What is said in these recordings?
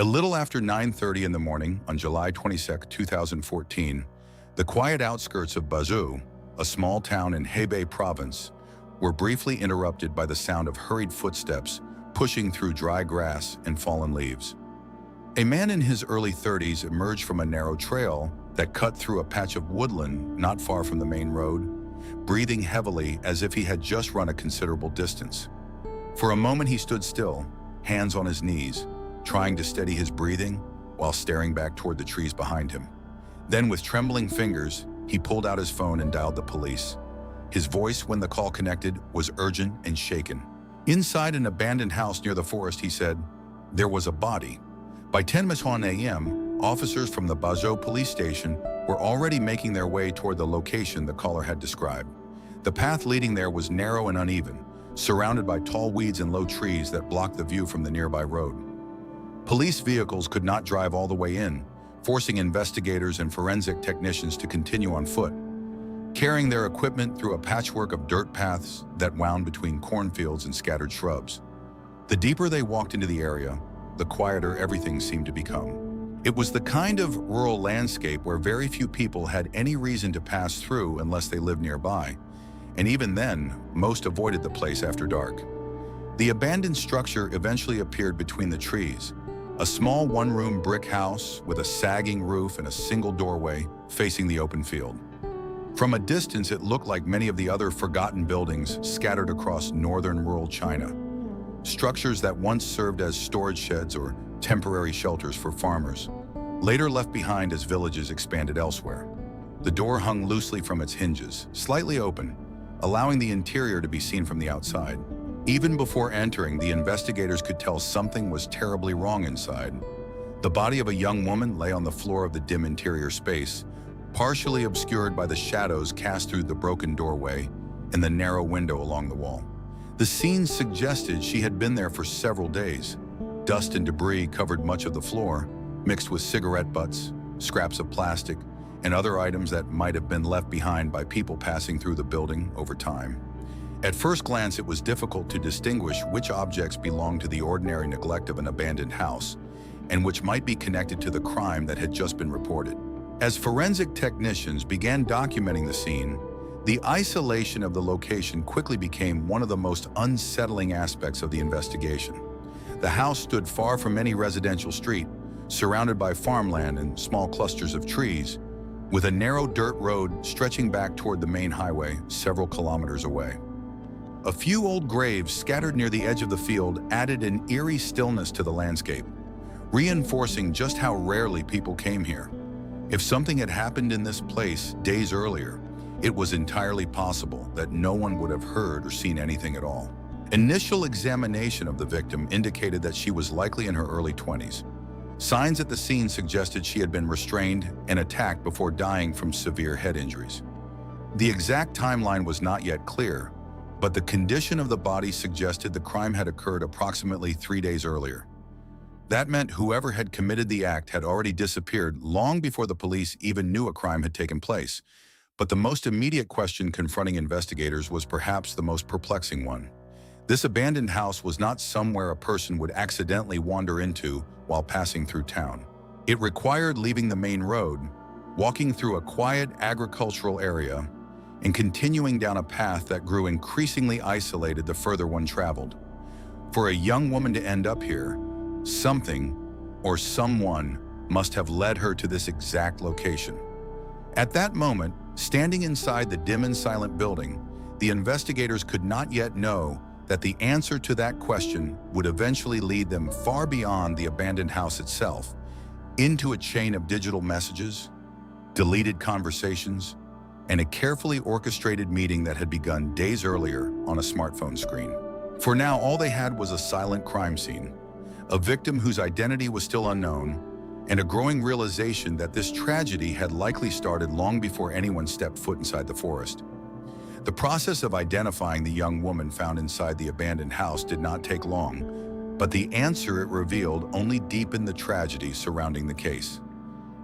A little after 9:30 in the morning on July 22, 2014, the quiet outskirts of Bazhou, a small town in Hebei province, were briefly interrupted by the sound of hurried footsteps pushing through dry grass and fallen leaves. A man in his early 30s emerged from a narrow trail that cut through a patch of woodland not far from the main road, breathing heavily as if he had just run a considerable distance. For a moment he stood still, hands on his knees, trying to steady his breathing while staring back toward the trees behind him. Then, with trembling fingers, he pulled out his phone and dialed the police. His voice, when the call connected, was urgent and shaken. Inside an abandoned house near the forest, he said, there was a body. By 10:00 a.m., officers from the Bazhou police station were already making their way toward the location the caller had described. The path leading there was narrow and uneven, surrounded by tall weeds and low trees that blocked the view from the nearby road. Police vehicles could not drive all the way in, forcing investigators and forensic technicians to continue on foot, carrying their equipment through a patchwork of dirt paths that wound between cornfields and scattered shrubs. The deeper they walked into the area, the quieter everything seemed to become. It was the kind of rural landscape where very few people had any reason to pass through unless they lived nearby, and even then, most avoided the place after dark. The abandoned structure eventually appeared between the trees, a small one-room brick house with a sagging roof and a single doorway facing the open field. From a distance, it looked like many of the other forgotten buildings scattered across northern rural China, structures that once served as storage sheds or temporary shelters for farmers, later left behind as villages expanded elsewhere. The door hung loosely from its hinges, slightly open, allowing the interior to be seen from the outside. Even before entering, the investigators could tell something was terribly wrong inside. The body of a young woman lay on the floor of the dim interior space, partially obscured by the shadows cast through the broken doorway and the narrow window along the wall. The scene suggested she had been there for several days. Dust and debris covered much of the floor, mixed with cigarette butts, scraps of plastic, and other items that might have been left behind by people passing through the building over time. At first glance, it was difficult to distinguish which objects belonged to the ordinary neglect of an abandoned house and which might be connected to the crime that had just been reported. As forensic technicians began documenting the scene, the isolation of the location quickly became one of the most unsettling aspects of the investigation. The house stood far from any residential street, surrounded by farmland and small clusters of trees, with a narrow dirt road stretching back toward the main highway several kilometers away. A few old graves scattered near the edge of the field added an eerie stillness to the landscape, reinforcing just how rarely people came here. If something had happened in this place days earlier, it was entirely possible that no one would have heard or seen anything at all. Initial examination of the victim indicated that she was likely in her early 20s. Signs at the scene suggested she had been restrained and attacked before dying from severe head injuries. The exact timeline was not yet clear, but the condition of the body suggested the crime had occurred approximately 3 days earlier. That meant whoever had committed the act had already disappeared long before the police even knew a crime had taken place. But the most immediate question confronting investigators was perhaps the most perplexing one. This abandoned house was not somewhere a person would accidentally wander into while passing through town. It required leaving the main road, walking through a quiet agricultural area, and continuing down a path that grew increasingly isolated the further one traveled. For a young woman to end up here, something or someone must have led her to this exact location. At that moment, standing inside the dim and silent building, the investigators could not yet know that the answer to that question would eventually lead them far beyond the abandoned house itself, into a chain of digital messages, deleted conversations, and a carefully orchestrated meeting that had begun days earlier on a smartphone screen. For now, all they had was a silent crime scene, a victim whose identity was still unknown, and a growing realization that this tragedy had likely started long before anyone stepped foot inside the forest. The process of identifying the young woman found inside the abandoned house did not take long, but the answer it revealed only deepened the tragedy surrounding the case.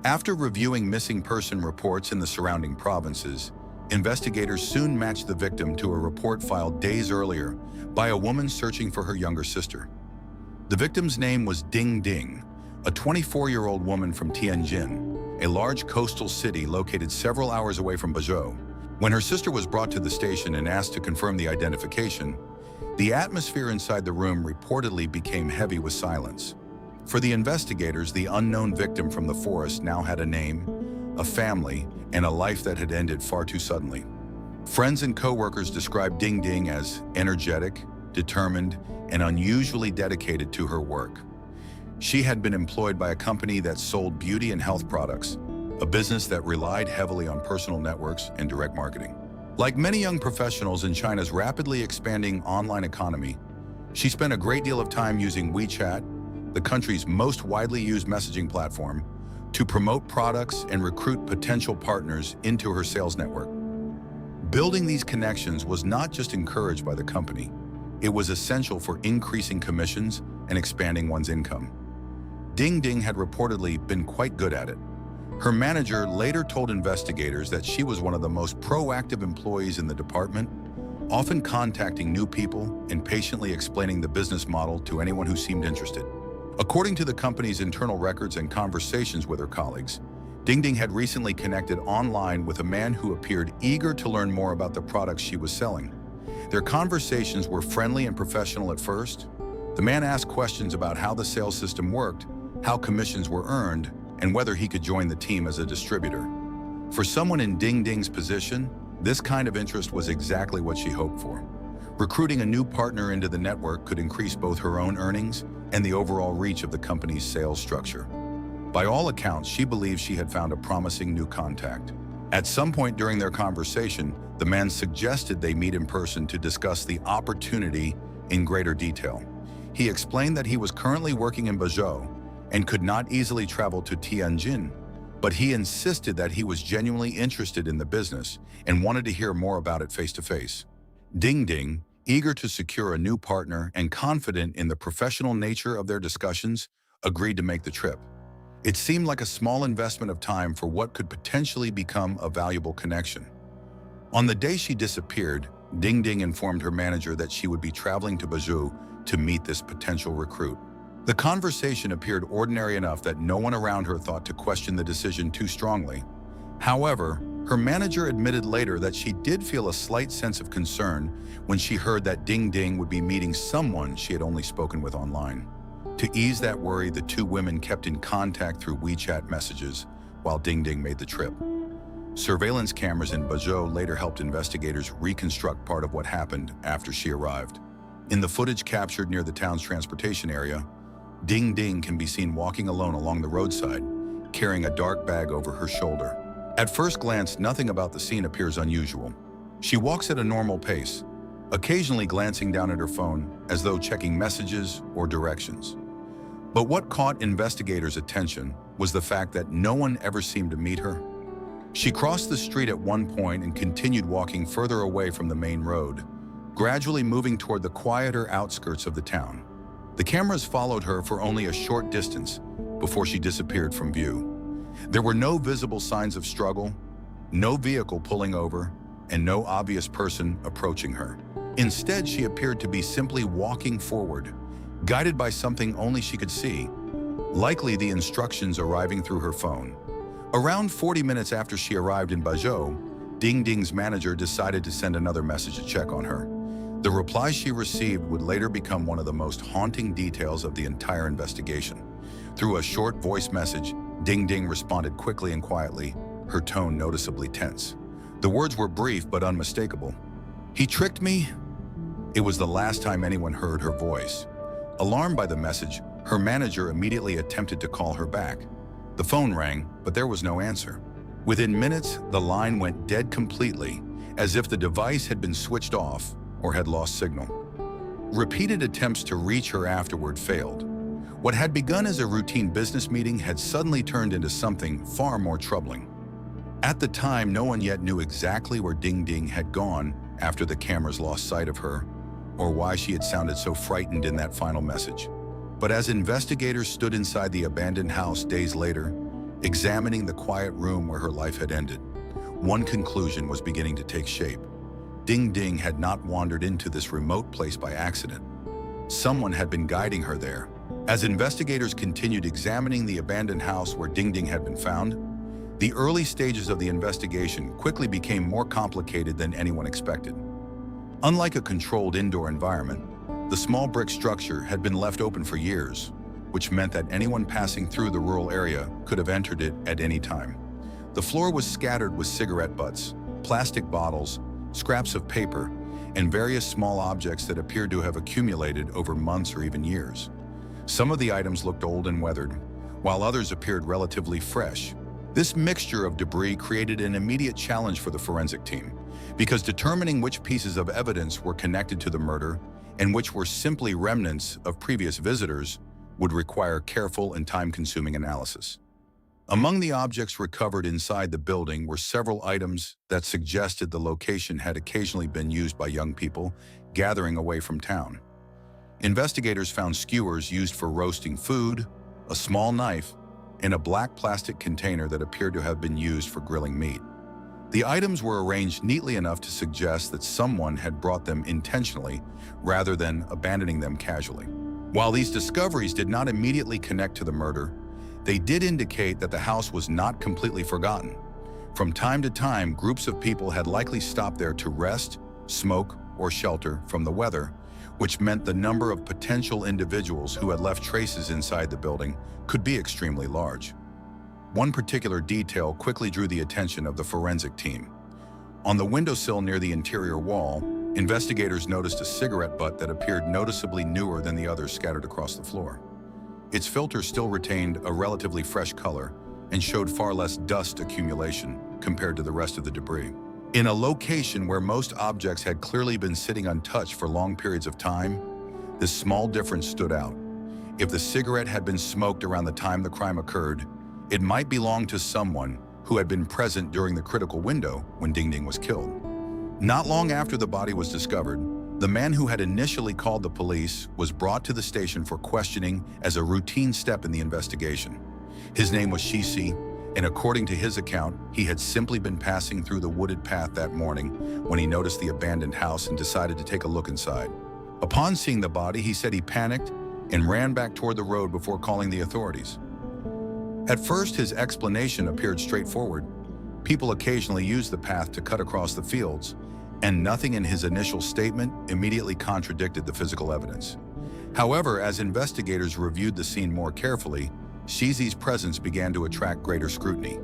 After reviewing missing person reports in the surrounding provinces, investigators soon matched the victim to a report filed days earlier by a woman searching for her younger sister. The victim's name was Ding Ding, a 24-year-old woman from Tianjin, a large coastal city located several hours away from Bazhou. When her sister was brought to the station and asked to confirm the identification, the atmosphere inside the room reportedly became heavy with silence. For the investigators, the unknown victim from the forest now had a name, a family, and a life that had ended far too suddenly. Friends and co-workers described Ding Ding as energetic, determined, and unusually dedicated to her work. She had been employed by a company that sold beauty and health products, a business that relied heavily on personal networks and direct marketing. Like many young professionals in China's rapidly expanding online economy, she spent a great deal of time using WeChat, the country's most widely used messaging platform, to promote products and recruit potential partners into her sales network. Building these connections was not just encouraged by the company, it was essential for increasing commissions and expanding one's income. Ding Ding had reportedly been quite good at it. Her manager later told investigators that she was one of the most proactive employees in the department, often contacting new people and patiently explaining the business model to anyone who seemed interested. According to the company's internal records and conversations with her colleagues, Ding Ding had recently connected online with a man who appeared eager to learn more about the products she was selling. Their conversations were friendly and professional at first. The man asked questions about how the sales system worked, how commissions were earned, and whether he could join the team as a distributor. For someone in Ding Ding's position, this kind of interest was exactly what she hoped for. Recruiting a new partner into the network could increase both her own earnings and the overall reach of the company's sales structure. By all accounts, she believed she had found a promising new contact. At some point during their conversation, the man suggested they meet in person to discuss the opportunity in greater detail. He explained that he was currently working in Bazhou and could not easily travel to Tianjin, but he insisted that he was genuinely interested in the business and wanted to hear more about it face-to-face. Ding Ding, eager to secure a new partner and confident in the professional nature of their discussions, agreed to make the trip. It seemed like a small investment of time for what could potentially become a valuable connection. On the day she disappeared, Ding Ding informed her manager that she would be traveling to Bazhou to meet this potential recruit. The conversation appeared ordinary enough that no one around her thought to question the decision too strongly. However, her manager admitted later that she did feel a slight sense of concern when she heard that Ding Ding would be meeting someone she had only spoken with online. To ease that worry, the two women kept in contact through WeChat messages while Ding Ding made the trip. Surveillance cameras in Bazhou later helped investigators reconstruct part of what happened after she arrived. In the footage captured near the town's transportation area, Ding Ding can be seen walking alone along the roadside, carrying a dark bag over her shoulder. At first glance, nothing about the scene appears unusual. She walks at a normal pace, occasionally glancing down at her phone as though checking messages or directions. But what caught investigators' attention was the fact that no one ever seemed to meet her. She crossed the street at one point and continued walking further away from the main road, gradually moving toward the quieter outskirts of the town. The cameras followed her for only a short distance before she disappeared from view. There were no visible signs of struggle, no vehicle pulling over, and no obvious person approaching her. Instead, she appeared to be simply walking forward, guided by something only she could see, likely the instructions arriving through her phone. Around 40 minutes after she arrived in Bazhou, Ding Ding's manager decided to send another message to check on her. The reply she received would later become one of the most haunting details of the entire investigation. Through a short voice message, Ding Ding responded quickly and quietly, her tone noticeably tense. The words were brief but unmistakable. "He tricked me?" It was the last time anyone heard her voice. Alarmed by the message, her manager immediately attempted to call her back. The phone rang, but there was no answer. Within minutes, the line went dead completely, as if the device had been switched off or had lost signal. Repeated attempts to reach her afterward failed. What had begun as a routine business meeting had suddenly turned into something far more troubling. At the time, no one yet knew exactly where Ding Ding had gone after the cameras lost sight of her, or why she had sounded so frightened in that final message. But as investigators stood inside the abandoned house days later, examining the quiet room where her life had ended, one conclusion was beginning to take shape. Ding Ding had not wandered into this remote place by accident. Someone had been guiding her there, As investigators continued examining the abandoned house where Ding Ding had been found, the early stages of the investigation quickly became more complicated than anyone expected. Unlike a controlled indoor environment, the small brick structure had been left open for years, which meant that anyone passing through the rural area could have entered it at any time. The floor was scattered with cigarette butts, plastic bottles, scraps of paper, and various small objects that appeared to have accumulated over months or even years. Some of the items looked old and weathered, while others appeared relatively fresh. This mixture of debris created an immediate challenge for the forensic team, because determining which pieces of evidence were connected to the murder and which were simply remnants of previous visitors would require careful and time-consuming analysis. Among the objects recovered inside the building were several items that suggested the location had occasionally been used by young people gathering away from town. Investigators found skewers used for roasting food, a small knife, and a black plastic container that appeared to have been used for grilling meat. The items were arranged neatly enough to suggest that someone had brought them intentionally rather than abandoning them casually. While these discoveries did not immediately connect to the murder, they did indicate that the house was not completely forgotten. From time to time, groups of people had likely stopped there to rest, smoke, or shelter from the weather, which meant the number of potential individuals who had left traces inside the building could be extremely large. One particular detail quickly drew the attention of the forensic team. On the windowsill near the interior wall, investigators noticed a cigarette butt that appeared noticeably newer than the others scattered across the floor. Its filter still retained a relatively fresh color and showed far less dust accumulation compared to the rest of the debris. In a location where most objects had clearly been sitting untouched for long periods of time, this small difference stood out. If the cigarette had been smoked around the time the crime occurred, it might belong to someone who had been present during the critical window when Ding Ding was killed. Not long after the body was discovered, the man who had initially called the police was brought to the station for questioning as a routine step in the investigation. His name was Shishi, and according to his account, he had simply been passing through the wooded path that morning when he noticed the abandoned house and decided to take a look inside. Upon seeing the body, he said he panicked and ran back toward the road before calling the authorities. At first, his explanation appeared straightforward. People occasionally use the path to cut across the fields, and nothing in his initial statement immediately contradicted the physical evidence. However, as investigators reviewed the scene more carefully, Shizi's presence began to attract greater scrutiny.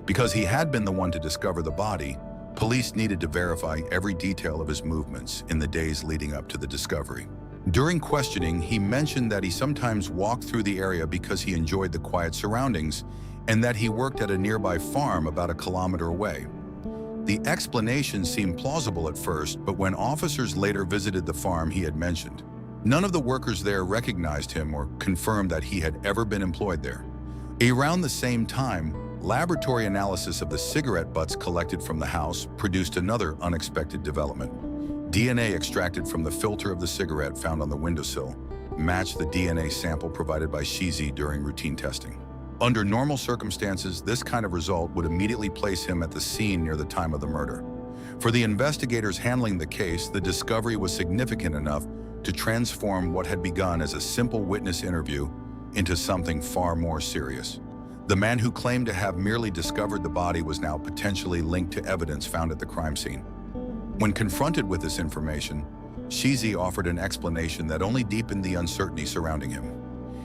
Because he had been the one to discover the body, police needed to verify every detail of his movements in the days leading up to the discovery. During questioning, he mentioned that he sometimes walked through the area because he enjoyed the quiet surroundings and that he worked at a nearby farm about 1 kilometer away. The explanation seemed plausible at first, but when officers later visited the farm he had mentioned, none of the workers there recognized him or confirmed that he had ever been employed there. Around the same time, laboratory analysis of the cigarette butts collected from the house produced another unexpected development. DNA extracted from the filter of the cigarette found on the windowsill matched the DNA sample provided by Shizi during routine testing. Under normal circumstances, this kind of result would immediately place him at the scene near the time of the murder. For the investigators handling the case, the discovery was significant enough to transform what had begun as a simple witness interview into something far more serious. The man who claimed to have merely discovered the body was now potentially linked to evidence found at the crime scene. When confronted with this information, Shizi offered an explanation that only deepened the uncertainty surrounding him.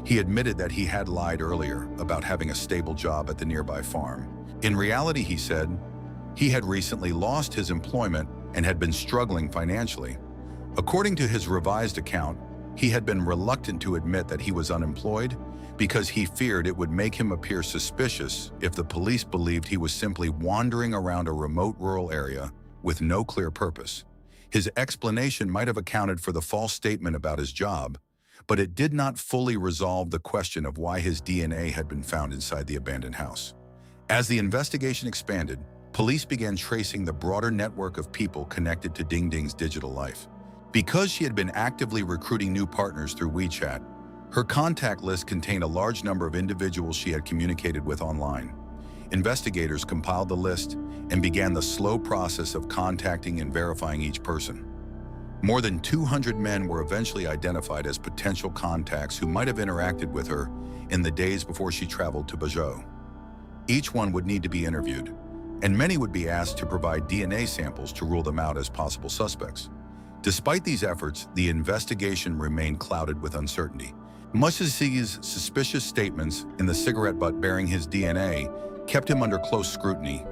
He admitted that he had lied earlier about having a stable job at the nearby farm. In reality, he said, he had recently lost his employment and had been struggling financially. According to his revised account, he had been reluctant to admit that he was unemployed because he feared it would make him appear suspicious if the police believed he was simply wandering around a remote rural area with no clear purpose. His explanation might have accounted for the false statement about his job, but it did not fully resolve the question of why his DNA had been found inside the abandoned house. As the investigation expanded, police began tracing the broader network of people connected to Ding Ding's digital life. Because she had been actively recruiting new partners through WeChat, her contact list contained a large number of individuals she had communicated with online. Investigators compiled the list and began the slow process of contacting and verifying each person. More than 200 men were eventually identified as potential contacts who might have interacted with her in the days before she traveled to Bazhou. Each one would need to be interviewed, and many would be asked to provide DNA samples to rule them out as possible suspects. Despite these efforts, the investigation remained clouded with uncertainty. Mushashi's suspicious statements in the cigarette butt bearing his DNA kept him under close scrutiny,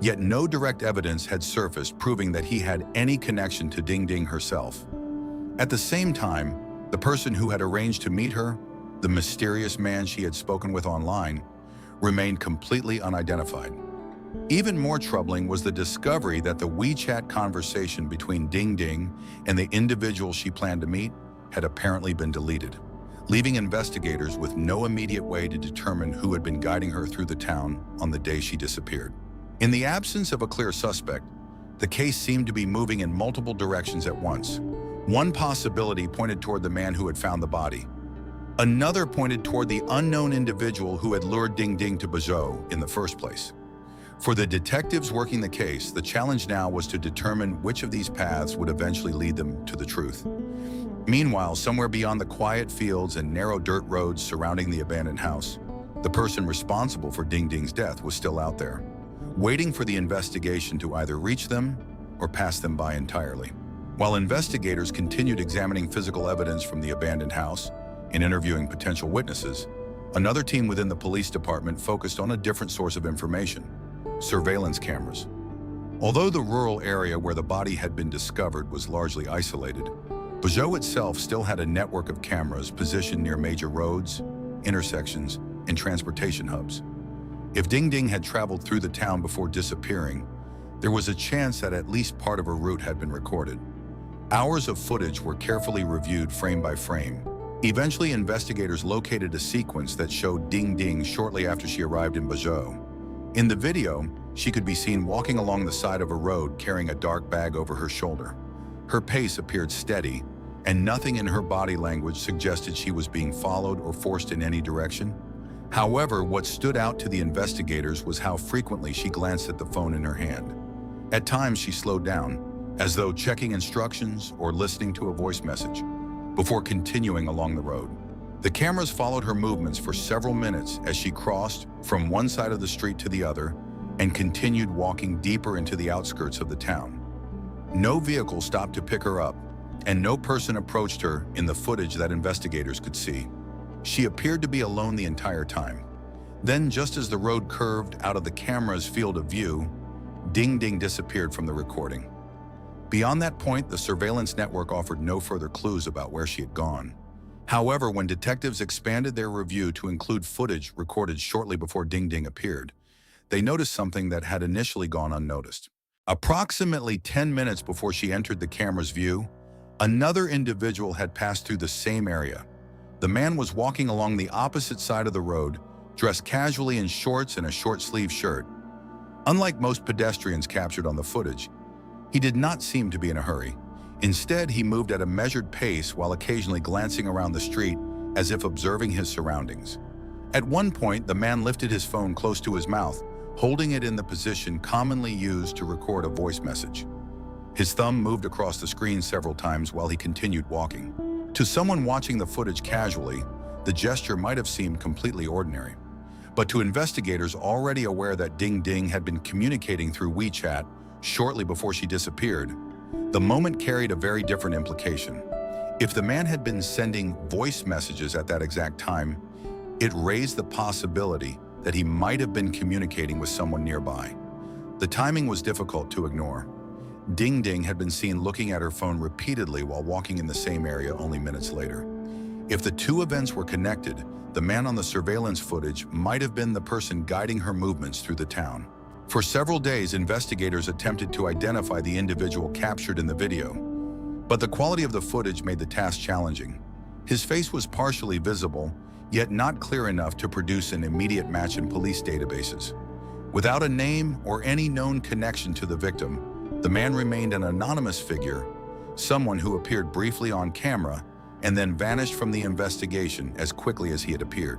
yet no direct evidence had surfaced proving that he had any connection to Ding Ding herself. At the same time, the person who had arranged to meet her, the mysterious man she had spoken with online, remained completely unidentified. Even more troubling was the discovery that the WeChat conversation between Ding Ding and the individual she planned to meet had apparently been deleted, leaving investigators with no immediate way to determine who had been guiding her through the town on the day she disappeared. In the absence of a clear suspect, the case seemed to be moving in multiple directions at once. One possibility pointed toward the man who had found the body. Another pointed toward the unknown individual who had lured Ding Ding to Bazhou in the first place. For the detectives working the case, the challenge now was to determine which of these paths would eventually lead them to the truth. Meanwhile, somewhere beyond the quiet fields and narrow dirt roads surrounding the abandoned house, the person responsible for Ding Ding's death was still out there, waiting for the investigation to either reach them or pass them by entirely. While investigators continued examining physical evidence from the abandoned house and interviewing potential witnesses, another team within the police department focused on a different source of information: surveillance cameras. Although the rural area where the body had been discovered was largely isolated, Bazhou itself still had a network of cameras positioned near major roads, intersections, and transportation hubs. If Ding Ding had traveled through the town before disappearing, there was a chance that at least part of her route had been recorded. Hours of footage were carefully reviewed frame by frame. Eventually, investigators located a sequence that showed Ding Ding shortly after she arrived in Bazhou. In the video, she could be seen walking along the side of a road carrying a dark bag over her shoulder. Her pace appeared steady, and nothing in her body language suggested she was being followed or forced in any direction. However, what stood out to the investigators was how frequently she glanced at the phone in her hand. At times, she slowed down, as though checking instructions or listening to a voice message, before continuing along the road. The cameras followed her movements for several minutes as she crossed from one side of the street to the other and continued walking deeper into the outskirts of the town. No vehicle stopped to pick her up, and no person approached her in the footage that investigators could see. She appeared to be alone the entire time. Then, just as the road curved out of the camera's field of view, Ding Ding disappeared from the recording. Beyond that point, the surveillance network offered no further clues about where she had gone. However, when detectives expanded their review to include footage recorded shortly before Ding Ding appeared, they noticed something that had initially gone unnoticed. Approximately 10 minutes before she entered the camera's view, another individual had passed through the same area. The man was walking along the opposite side of the road, dressed casually in shorts and a short-sleeved shirt. Unlike most pedestrians captured on the footage, he did not seem to be in a hurry. Instead, he moved at a measured pace while occasionally glancing around the street as if observing his surroundings. At one point, the man lifted his phone close to his mouth, holding it in the position commonly used to record a voice message. His thumb moved across the screen several times while he continued walking. To someone watching the footage casually, the gesture might have seemed completely ordinary. But to investigators already aware that Ding Ding had been communicating through WeChat shortly before she disappeared, the moment carried a very different implication. If the man had been sending voice messages at that exact time, it raised the possibility that he might have been communicating with someone nearby. The timing was difficult to ignore. Ding Ding had been seen looking at her phone repeatedly while walking in the same area only minutes later. If the two events were connected, the man on the surveillance footage might have been the person guiding her movements through the town. For several days, investigators attempted to identify the individual captured in the video, but the quality of the footage made the task challenging. His face was partially visible, yet not clear enough to produce an immediate match in police databases. Without a name or any known connection to the victim, the man remained an anonymous figure, someone who appeared briefly on camera and then vanished from the investigation as quickly as he had appeared.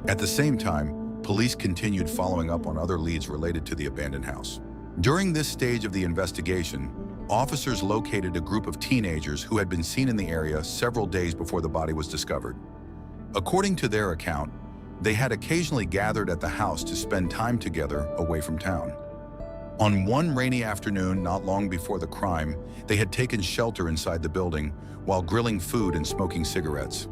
At the same time, police continued following up on other leads related to the abandoned house. During this stage of the investigation, officers located a group of teenagers who had been seen in the area several days before the body was discovered. According to their account, they had occasionally gathered at the house to spend time together away from town. On one rainy afternoon not long before the crime, they had taken shelter inside the building while grilling food and smoking cigarettes.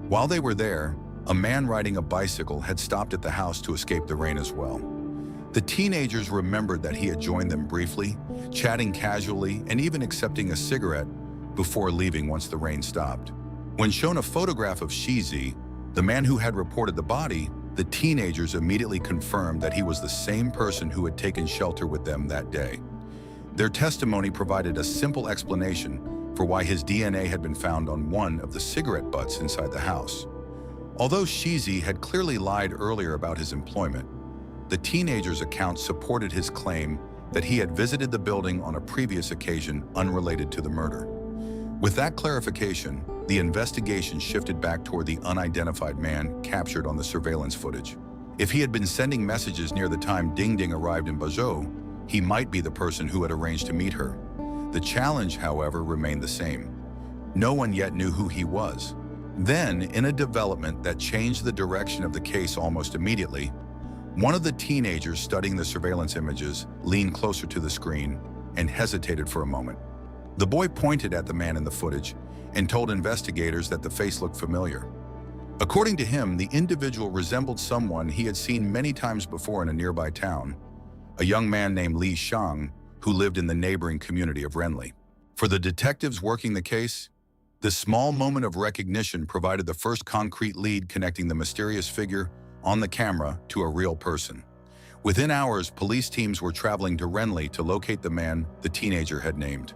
While they were there, a man riding a bicycle had stopped at the house to escape the rain as well. The teenagers remembered that he had joined them briefly, chatting casually and even accepting a cigarette before leaving once the rain stopped. When shown a photograph of Shizi, the man who had reported the body, the teenagers immediately confirmed that he was the same person who had taken shelter with them that day. Their testimony provided a simple explanation for why his DNA had been found on one of the cigarette butts inside the house. Although Shizi had clearly lied earlier about his employment, the teenager's account supported his claim that he had visited the building on a previous occasion unrelated to the murder. With that clarification, the investigation shifted back toward the unidentified man captured on the surveillance footage. If he had been sending messages near the time Ding Ding arrived in Bazhou, he might be the person who had arranged to meet her. The challenge, however, remained the same. No one yet knew who he was. Then, in a development that changed the direction of the case almost immediately, one of the teenagers studying the surveillance images leaned closer to the screen and hesitated for a moment. The boy pointed at the man in the footage and told investigators that the face looked familiar. According to him, the individual resembled someone he had seen many times before in a nearby town, a young man named Li Shang, who lived in the neighboring community of Renli. For the detectives working the case, this small moment of recognition provided the first concrete lead connecting the mysterious figure on the camera to a real person. Within hours, police teams were traveling to Renli to locate the man the teenager had named.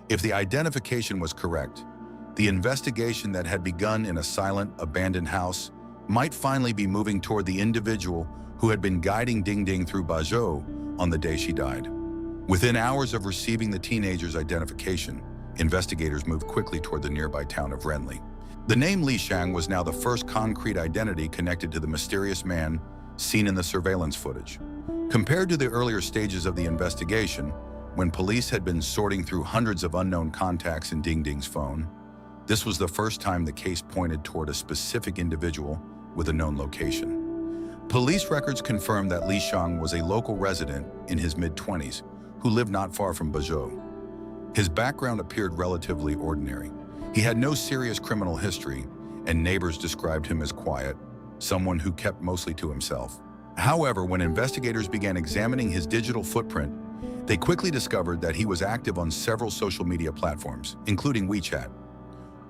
If the identification was correct, the investigation that had begun in a silent, abandoned house might finally be moving toward the individual who had been guiding Ding Ding through Bazhou on the day she died. Within hours of receiving the teenager's identification, investigators moved quickly toward the nearby town of Renli. The name Li Shang was now the first concrete identity connected to the mysterious man seen in the surveillance footage. Compared to the earlier stages of the investigation, when police had been sorting through hundreds of unknown contacts in Ding Ding's phone, this was the first time the case pointed toward a specific individual with a known location. Police records confirmed that Li Shang was a local resident in his mid-20s who lived not far from Bazhou. His background appeared relatively ordinary. He had no serious criminal history, and neighbors described him as quiet, someone who kept mostly to himself. However, when investigators began examining his digital footprint, they quickly discovered that he was active on several social media platforms, including WeChat.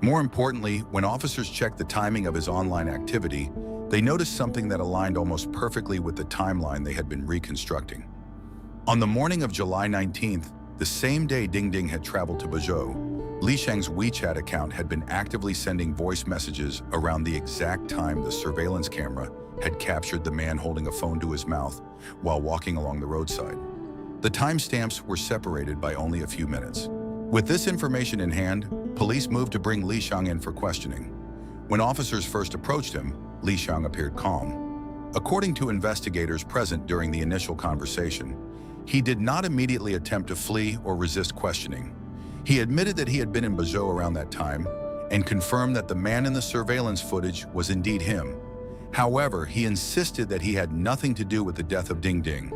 More importantly, when officers checked the timing of his online activity, they noticed something that aligned almost perfectly with the timeline they had been reconstructing. On the morning of July 19th, the same day Ding Ding had traveled to Bazhou, Li Shang's WeChat account had been actively sending voice messages around the exact time the surveillance camera had captured the man holding a phone to his mouth while walking along the roadside. The timestamps were separated by only a few minutes. With this information in hand, police moved to bring Li Shang in for questioning. When officers first approached him, Li Shang appeared calm. According to investigators present during the initial conversation, he did not immediately attempt to flee or resist questioning. He admitted that he had been in Bazhou around that time and confirmed that the man in the surveillance footage was indeed him. However, he insisted that he had nothing to do with the death of Ding Ding.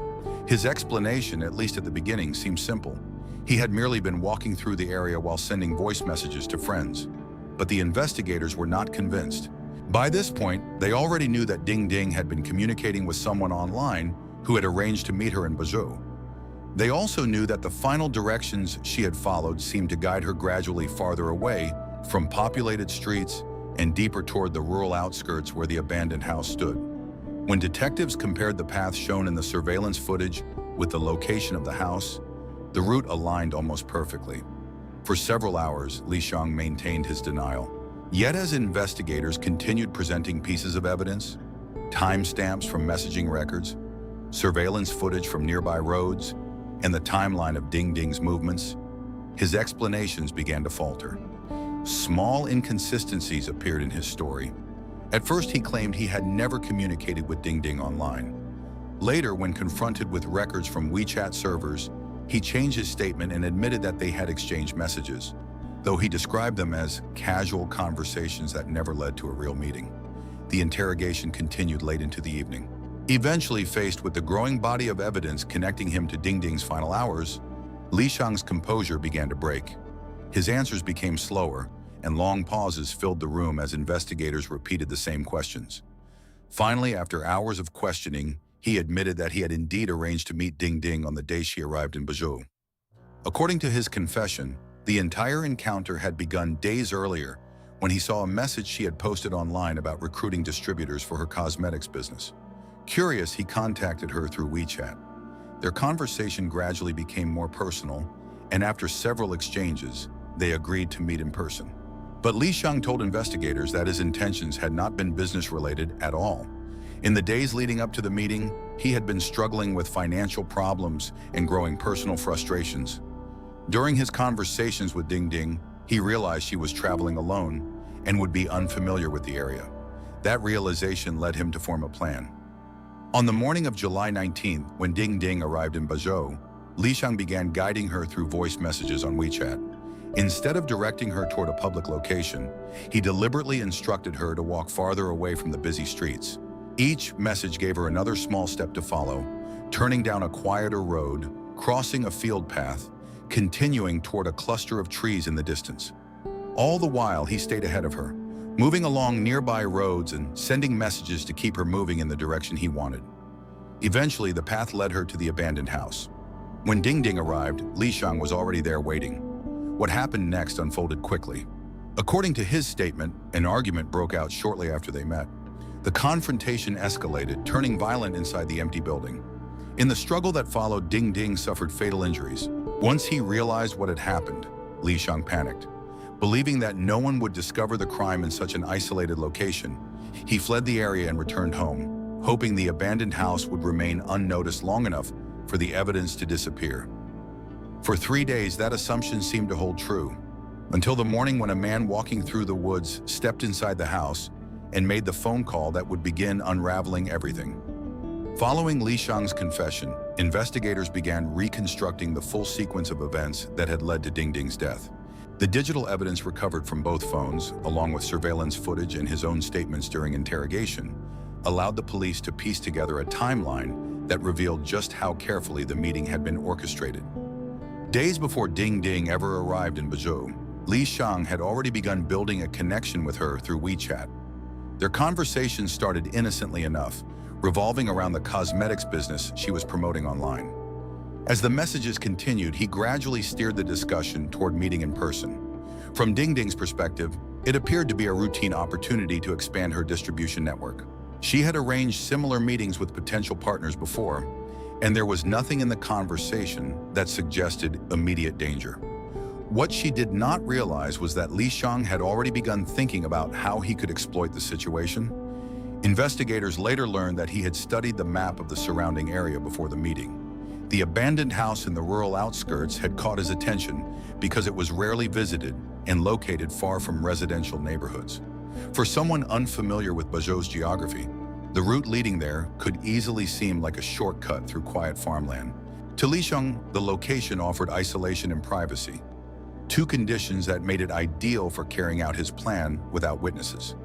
His explanation, at least at the beginning, seemed simple. He had merely been walking through the area while sending voice messages to friends. But the investigators were not convinced. By this point, they already knew that Ding Ding had been communicating with someone online who had arranged to meet her in Bazhou. They also knew that the final directions she had followed seemed to guide her gradually farther away from populated streets and deeper toward the rural outskirts where the abandoned house stood. When detectives compared the path shown in the surveillance footage with the location of the house, the route aligned almost perfectly. For several hours, Li Shang maintained his denial. Yet as investigators continued presenting pieces of evidence, timestamps from messaging records, surveillance footage from nearby roads, and the timeline of Ding Ding's movements, his explanations began to falter. Small inconsistencies appeared in his story. At first, he claimed he had never communicated with Ding Ding online. Later, when confronted with records from WeChat servers he changed his statement and admitted that they had exchanged messages, though he described them as casual conversations that never led to a real meeting. The interrogation continued late into the evening. Eventually, faced with the growing body of evidence connecting him to Ding Ding's final hours, Li Xiang's composure began to break. His answers became slower, and long pauses filled the room as investigators repeated the same questions. Finally, after hours of questioning, he admitted that he had indeed arranged to meet Ding Ding on the day she arrived in Bazhou. According to his confession, the entire encounter had begun days earlier when he saw a message she had posted online about recruiting distributors for her cosmetics business. Curious, he contacted her through WeChat. Their conversation gradually became more personal, and after several exchanges, they agreed to meet in person. But Li Xiang told investigators that his intentions had not been business-related at all. In the days leading up to the meeting, he had been struggling with financial problems and growing personal frustrations. During his conversations with Ding Ding, he realized she was traveling alone and would be unfamiliar with the area. That realization led him to form a plan. On the morning of July 19th, when Ding Ding arrived in Bazhou, Li Xiang began guiding her through voice messages on WeChat. Instead of directing her toward a public location, he deliberately instructed her to walk farther away from the busy streets. Each message gave her another small step to follow, turning down a quieter road, crossing a field path, continuing toward a cluster of trees in the distance. All the while, he stayed ahead of her, moving along nearby roads and sending messages to keep her moving in the direction he wanted. Eventually, the path led her to the abandoned house. When Ding Ding arrived, Li Xiang was already there waiting. What happened next unfolded quickly. According to his statement, an argument broke out shortly after they met. The confrontation escalated, turning violent inside the empty building. In the struggle that followed, Ding Ding suffered fatal injuries. Once he realized what had happened, Li Xiang panicked. Believing that no one would discover the crime in such an isolated location, he fled the area and returned home, hoping the abandoned house would remain unnoticed long enough for the evidence to disappear. For 3 days, that assumption seemed to hold true, until the morning when a man walking through the woods stepped inside the house and made the phone call that would begin unraveling everything. Following Li Xiang's confession, investigators began reconstructing the full sequence of events that had led to Ding Ding's death. The digital evidence recovered from both phones, along with surveillance footage and his own statements during interrogation, allowed the police to piece together a timeline that revealed just how carefully the meeting had been orchestrated. Days before Ding Ding ever arrived in Bazhou, Li Xiang had already begun building a connection with her through WeChat. Their conversation started innocently enough, revolving around the cosmetics business she was promoting online. As the messages continued, he gradually steered the discussion toward meeting in person. From Ding Ding's perspective, it appeared to be a routine opportunity to expand her distribution network. She had arranged similar meetings with potential partners before, and there was nothing in the conversation that suggested immediate danger. What she did not realize was that Li Xiang had already begun thinking about how he could exploit the situation. Investigators later learned that he had studied the map of the surrounding area before the meeting. The abandoned house in the rural outskirts had caught his attention because it was rarely visited and located far from residential neighborhoods. For someone unfamiliar with Bazhou's geography, the route leading there could easily seem like a shortcut through quiet farmland. To Li Xiang, the location offered isolation and privacy, two conditions that made it ideal for carrying out his plan without witnesses.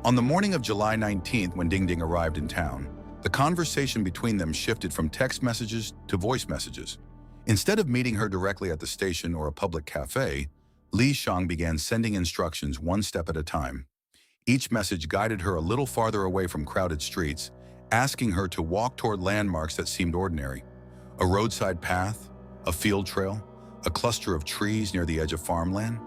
On the morning of July 19th, when Ding Ding arrived in town, the conversation between them shifted from text messages to voice messages. Instead of meeting her directly at the station or a public cafe, Li Xiang began sending instructions one step at a time. Each message guided her a little farther away from crowded streets, asking her to walk toward landmarks that seemed ordinary. A roadside path, a field trail, a cluster of trees near the edge of farmland.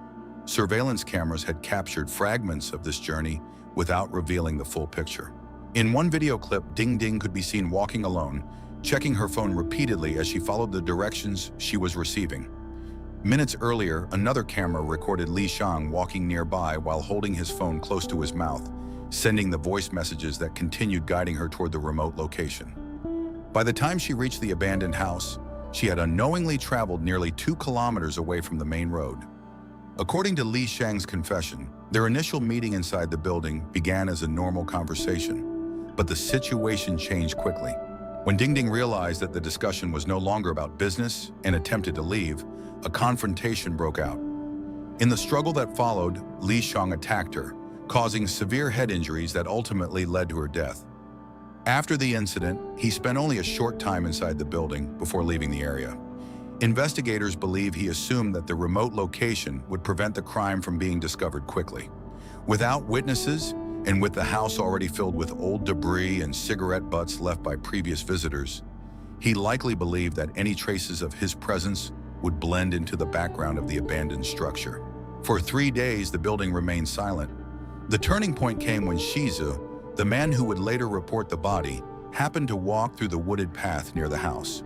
Surveillance cameras had captured fragments of this journey without revealing the full picture. In one video clip, Ding Ding could be seen walking alone, checking her phone repeatedly as she followed the directions she was receiving. Minutes earlier, another camera recorded Li Xiang walking nearby while holding his phone close to his mouth, sending the voice messages that continued guiding her toward the remote location. By the time she reached the abandoned house, she had unknowingly traveled nearly 2 kilometers away from the main road. According to Li Xiang's confession, their initial meeting inside the building began as a normal conversation, but the situation changed quickly. When Ding Ding realized that the discussion was no longer about business and attempted to leave, a confrontation broke out. In the struggle that followed, Li Xiang attacked her, causing severe head injuries that ultimately led to her death. After the incident, he spent only a short time inside the building before leaving the area. Investigators believe he assumed that the remote location would prevent the crime from being discovered quickly. Without witnesses, and with the house already filled with old debris and cigarette butts left by previous visitors, he likely believed that any traces of his presence would blend into the background of the abandoned structure. For 3 days, the building remained silent. The turning point came when Shizu, the man who would later report the body, happened to walk through the wooded path near the house.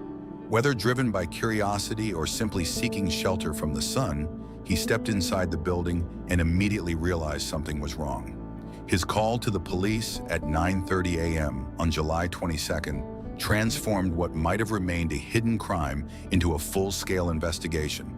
Whether driven by curiosity or simply seeking shelter from the sun, he stepped inside the building and immediately realized something was wrong. His call to the police at 9:30 a.m. on July 22nd transformed what might have remained a hidden crime into a full-scale investigation.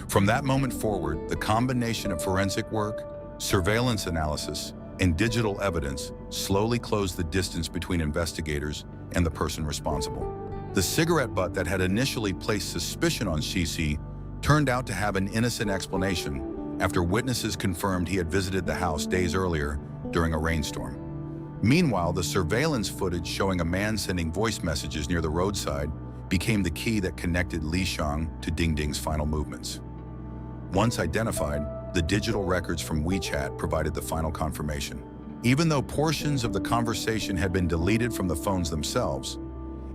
From that moment forward, the combination of forensic work, surveillance analysis, and digital evidence slowly closed the distance between investigators and the person responsible. The cigarette butt that had initially placed suspicion on Shizi turned out to have an innocent explanation after witnesses confirmed he had visited the house days earlier during a rainstorm. Meanwhile, the surveillance footage showing a man sending voice messages near the roadside became the key that connected Li Xiang to Ding Ding's final movements. Once identified, the digital records from WeChat provided the final confirmation. Even though portions of the conversation had been deleted from the phones themselves,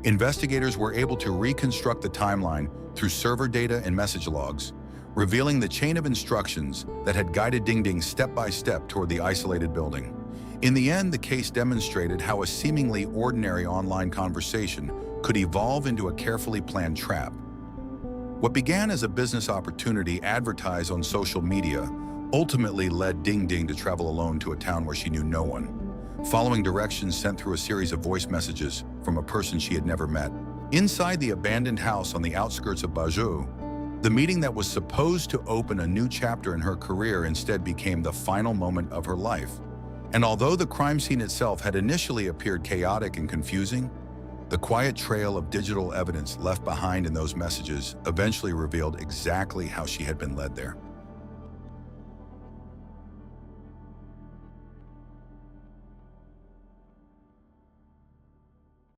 investigators were able to reconstruct the timeline through server data and message logs, revealing the chain of instructions that had guided Ding Ding step by step toward the isolated building. In the end, the case demonstrated how a seemingly ordinary online conversation could evolve into a carefully planned trap. What began as a business opportunity advertised on social media ultimately led Ding Ding to travel alone to a town where she knew no one, following directions sent through a series of voice messages from a person she had never met. Inside the abandoned house on the outskirts of Bazhou, the meeting that was supposed to open a new chapter in her career instead became the final moment of her life. And although the crime scene itself had initially appeared chaotic and confusing, the quiet trail of digital evidence left behind in those messages eventually revealed exactly how she had been led there.